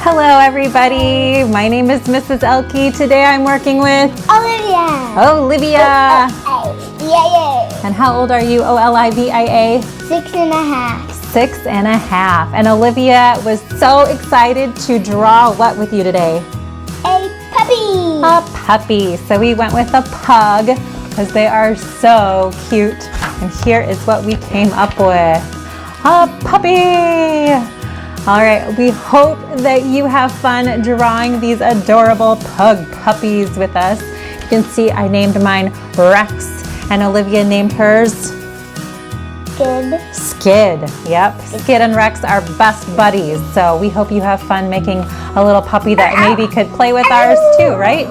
Hello everybody, my name is Mrs. Ehlke. Today I'm working with Olivia. Yeah. And how old are you, Olivia? 6.5. 6.5. And Olivia was so excited to draw what with you today? A puppy. A puppy. So we went with a pug because they are so cute. And here is what we came up with. A puppy. All right, we hope that you have fun drawing these adorable pug puppies with us. You can see I named mine Rex and Olivia named hers Skid. Yep, Skid and Rex are best buddies. So we hope you have fun making a little puppy that maybe could play with ours too, right?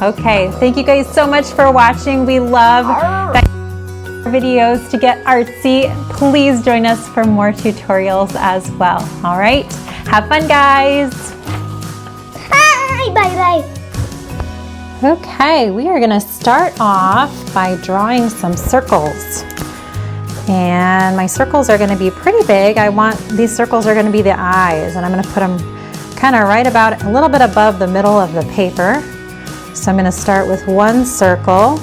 Okay, thank you guys so much for watching. We love that videos to get artsy. Please join us for more tutorials as well. All right, have fun guys. Bye. Okay, we are gonna start off by drawing some circles. And my circles are gonna be pretty big. These circles are gonna be the eyes, and I'm gonna put them kind of right about a little bit above the middle of the paper. So I'm gonna start with one circle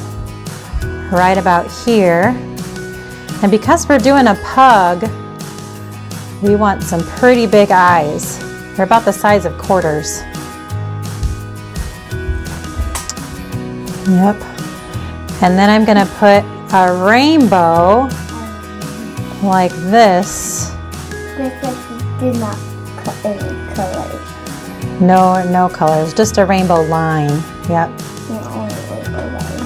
right about here. And because we're doing a pug, we want some pretty big eyes. They're about the size of quarters. Yep. And then I'm gonna put a rainbow like this. Did not cut any colors. No colors, just a rainbow line. Yep.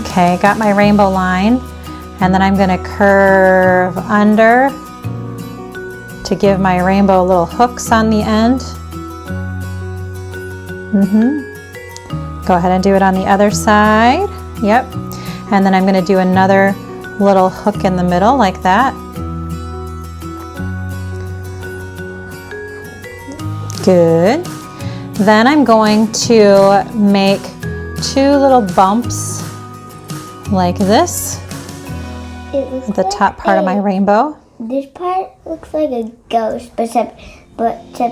Okay, got my rainbow line. And then I'm gonna curve under to give my rainbow little hooks on the end. Go ahead and do it on the other side. Yep. And then I'm gonna do another little hook in the middle like that. Good. Then I'm going to make two little bumps like this. The top part of my rainbow. This part looks like a ghost, but except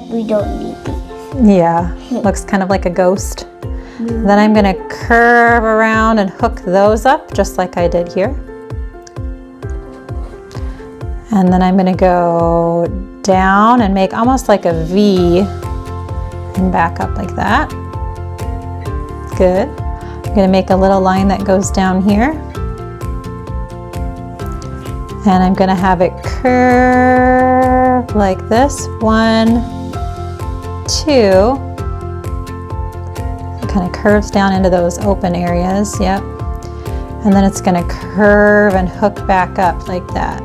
we don't need these. Yeah, looks kind of like a ghost. Then I'm gonna curve around and hook those up just like I did here. And then I'm gonna go down and make almost like a V and back up like that. Good. I'm gonna make a little line that goes down here. And I'm gonna have it curve like this. 1, 2. It kind of curves down into those open areas, yep. And then it's gonna curve and hook back up like that.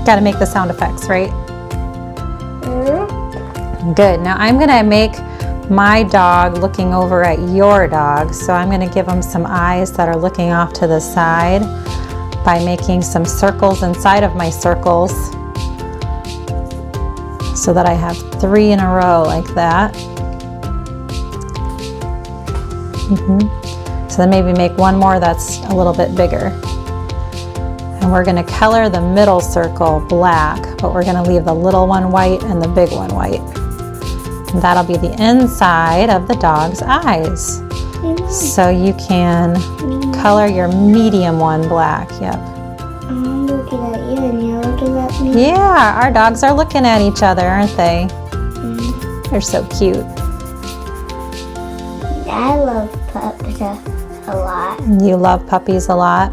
Gotta make the sound effects, right? Good, now I'm gonna make my dog looking over at your dog. So I'm gonna give him some eyes that are looking off to the side by making some circles inside of my circles so that I have 3 in a row like that. So then maybe make one more that's a little bit bigger. And we're gonna color the middle circle black, but we're gonna leave the little one white and the big one white. That'll be the inside of the dog's eyes. So you can color your medium one black, yep. I'm looking at you and you're looking at me. Yeah, our dogs are looking at each other, aren't they? They're so cute. I love puppies a lot. You love puppies a lot?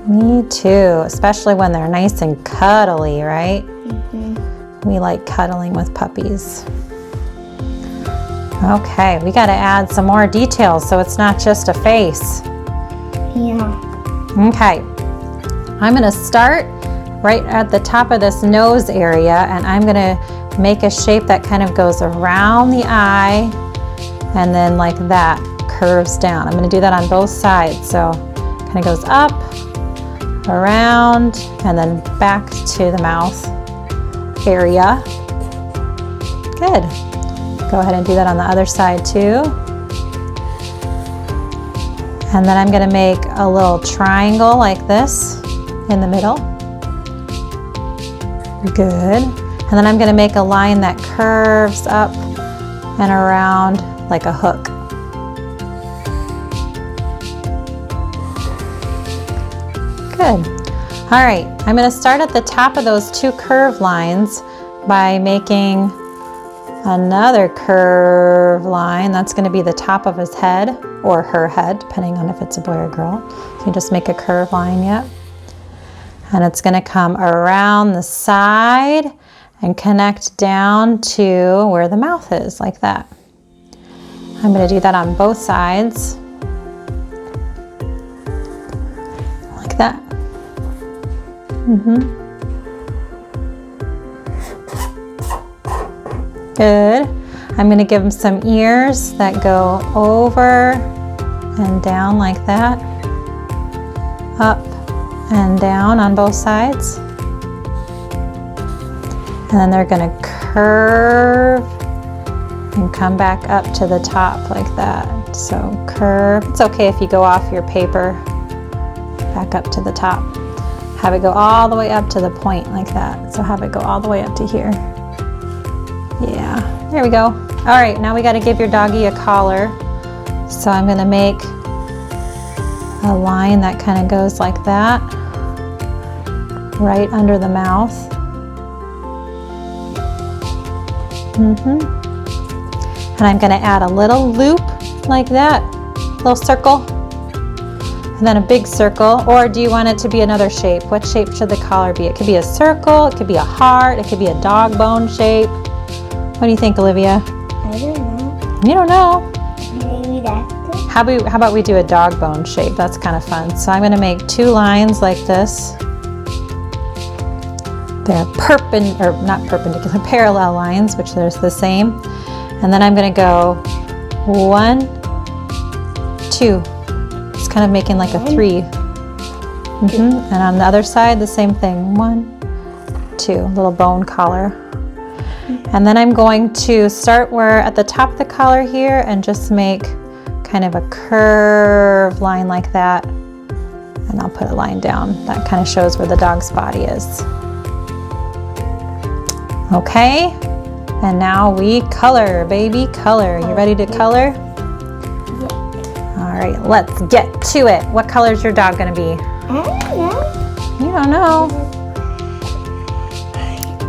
Me too, especially when they're nice and cuddly, right? We like cuddling with puppies. Okay, we got to add some more details so it's not just a face. Yeah. Okay, I'm going to start right at the top of this nose area, and I'm going to make a shape that kind of goes around the eye and then like that curves down. I'm going to do that on both sides. So it kind of goes up, around, and then back to the mouth area. Good. Go ahead and do that on the other side too. And then I'm going to make a little triangle like this in the middle. Good. And then I'm going to make a line that curves up and around like a hook. Good. All right, I'm going to start at the top of those two curved lines by making another curved line. That's going to be the top of his head or her head, depending on if it's a boy or girl. So you just make a curved line, yep. And it's going to come around the side and connect down to where the mouth is, like that. I'm going to do that on both sides, like that. Good. I'm going to give him some ears that go over and down like that, up and down on both sides. And then they're going to curve and come back up to the top like that. So curve. It's okay if you go off your paper, back up to the top. Have it go all the way up to the point like that. So have it go all the way up to here. Yeah, there we go. All right, now we got to give your doggy a collar. So I'm going to make a line that kind of goes like that, right under the mouth. And I'm going to add a little loop like that, little circle, and then a big circle. Or do you want it to be another shape? What shape should the collar be? It could be a circle, it could be a heart, it could be a dog bone shape. What do you think, Olivia? I don't know. You don't know. Maybe that's it. How about we do a dog bone shape? That's kind of fun. So I'm going to make two lines like this. They're not perpendicular, parallel lines, which there's the same. And then I'm going to go 1, 2. It's kind of making like a 3. And on the other side, the same thing. 1, 2, little bone collar. And then I'm going to start where at the top of the collar here and just make kind of a curved line like that. And I'll put a line down. That kind of shows where the dog's body is. Okay, and now we color, baby, color. You ready to color? Yeah. All right, let's get to it. What color is your dog gonna be? I don't know. You don't know.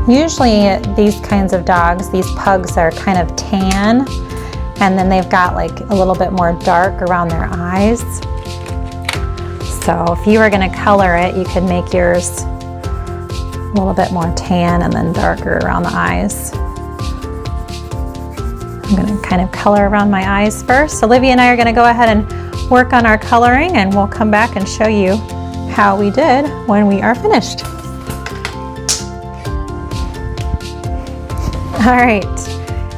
Usually these kinds of dogs, these pugs, are kind of tan, and then they've got like a little bit more dark around their eyes. So if you were gonna color it, you could make yours a little bit more tan and then darker around the eyes. I'm going to kind of color around my eyes first. Olivia and I are going to go ahead and work on our coloring, and we'll come back and show you how we did when we are finished. All right,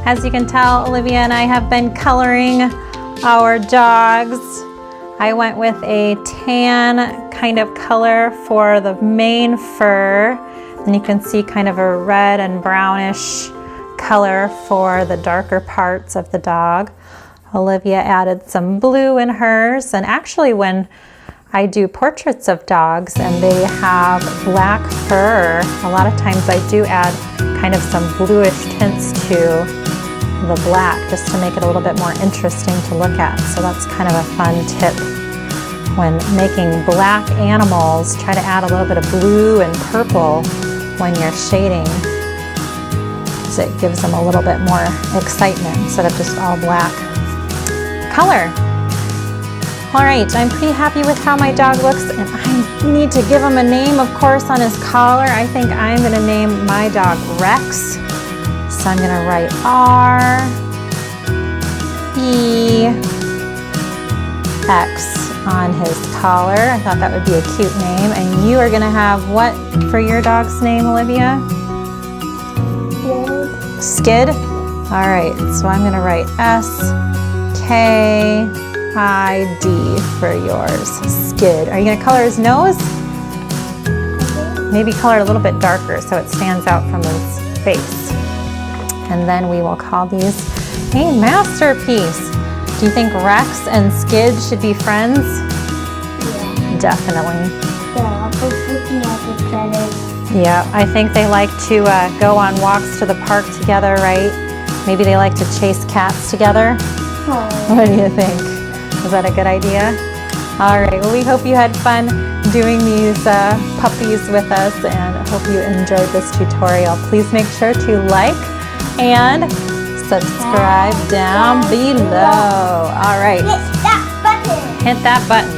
as you can tell, Olivia and I have been coloring our dogs. I went with a tan kind of color for the main fur. And you can see kind of a red and brownish color for the darker parts of the dog. Olivia added some blue in hers. And actually when I do portraits of dogs and they have black fur, a lot of times I do add kind of some bluish tints to the black just to make it a little bit more interesting to look at. So that's kind of a fun tip. When making black animals, try to add a little bit of blue and purple when you're shading, because it gives them a little bit more excitement instead of just all black color. All right, I'm pretty happy with how my dog looks, and I need to give him a name, of course, on his collar. I think I'm going to name my dog Rex. So I'm going to write R-E-X on his collar. I thought that would be a cute name. And you are going to have what for your dog's name, Olivia? Skid. All right, so I'm going to write S-K-I-D for yours. Skid. Are you going to color his nose? Maybe color it a little bit darker so it stands out from his face. And then we will call these a masterpiece. Do you think Rex and Skid should be friends? Yeah. Definitely. So I'll put looking at each other Yeah, I think they like to go on walks to the park together, right? Maybe they like to chase cats together. What do you think? Is that a good idea? All right, well, we hope you had fun doing these puppies with us and hope you enjoyed this tutorial. Please make sure to like and subscribe down below. All right. Hit that button. Hit that button.